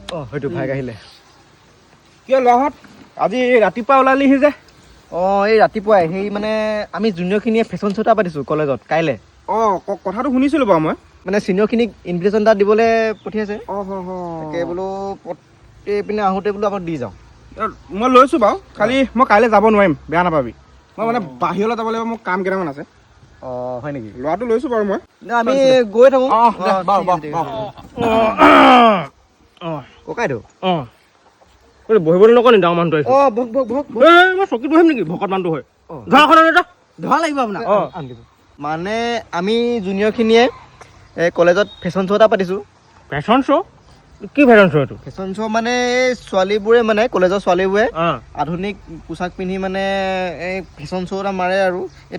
অঁ হয়তো ভাইক আহিলে কিয় ল'ৰাহঁত আজি ৰাতিপুৱা ওলালিহি যে অঁ এই ৰাতিপুৱাই সেই মানে আমি জুনিয়ৰখিনিয়ে ফেশ্বন শ্ব' এটা পাতিছোঁ কলেজত কাইলৈ অঁ কথাটো শুনিছিলোঁ বাৰু মই মানে ছিনিয়ৰখিনিক ইনভিটেশ্যন এটা দিবলৈ পঠিয়াইছে অঁ তাকে বোলো পিনে আহোঁতে বোলো আমাক দি যাওঁ মই লৈছোঁ বাৰু খালি মই কাইলৈ যাব নোৱাৰিম বেয়া নাপাবি মই মানে বাহিৰলৈ যাব লাগিব মোৰ কাম কেইটামান আছে অঁ হয় নেকি ল'ৰাটো লৈছোঁ বাৰু মই আমি গৈ থাকোঁ অঁ বাৰু ককাইদেউ অঁ বহিবলৈ নকওঁ নি ডাঙৰ মানুহটো আহিছে অঁ বহক বহক বহক মই চকীত বহিম নেকি ভকত মানুহটো হয় ধৰাখন এটা ধৰা লাগিব আপোনাক মানে আমি জুনিয়ৰখিনিয়ে এই কলেজত ফেশ্বন শ্ব' এটা পাতিছোঁ ফেশ্বন শ্ব' কি ফেশ্বন শ্ব' এইটো ফেশ্বন শ্ব' মানে এই ছোৱালীবোৰে মানে কলেজৰ ছোৱালীবোৰে অঁ আধুনিক পোচাক পিন্ধি মানে এই ফেশ্বন শ্ব' এটা মাৰে আৰু এই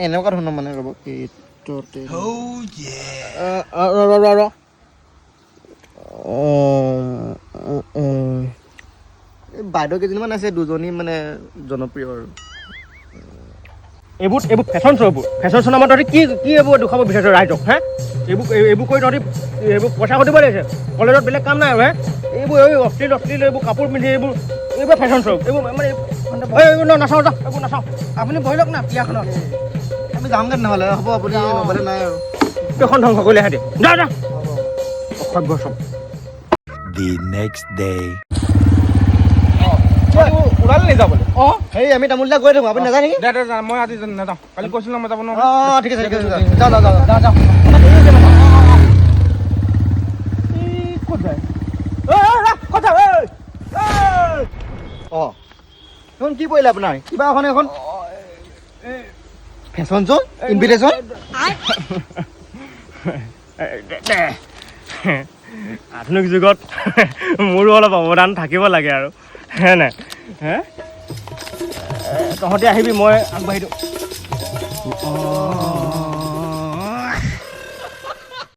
এনেকুৱা ধৰণৰ মানে ৰ'ব এই বাইদেউ কেইজনীমান আছে দুজনী মানে জনপ্ৰিয় আৰু এইবোৰ ফেশ্বন শ্ব' ফেশ্বন শ্ব' নামত তহঁতি কি এইবোৰ দেখুৱাব বিচাৰিছ ৰাইজক হে এইবোৰ কৰি তহঁতি এইবোৰ পইচা ঘটিব লাগিছে কলেজত বেলেগ কাম নাই হে এইবোৰ অশ্লীল এইবোৰ কাপোৰ পিন্ধি এইবোৰ ফেশ্বন শ্ব' এইবোৰ মানে এইবোৰ নাচাওঁ যা এইবোৰ নাচাওঁ আপুনি বহি লওক না বিয়াখনত আমি যামগৈ নহ'লে হ'ব আপুনি নগ'লে নাই আৰু এইখন ধ্বংস কৰিলে সিহঁতি যা অসভ্য চব The next day. ওলালে নি যাবলৈ অঁ সেই আমি তামোলটা গৈ থাকোঁ আপুনি নাযায় নেকি দে মই আজি নাযাওঁ কালি কৈছিলোঁ মই যাব নোৱাৰোঁ অঁ ঠিক আছে যাওঁ ক'ত যায় ক'ত যায় অঁ এখন কি পৰিলে আপোনাৰ কিবা এখন ফেশ্বন শ্ব' ইনভিটেশ্যন আধুনিক যুগত মোৰো অলপ অৱদান থাকিব লাগে আৰু হে নাই হে তহঁতি আহিবি মই আগবাঢ়ি দিওঁ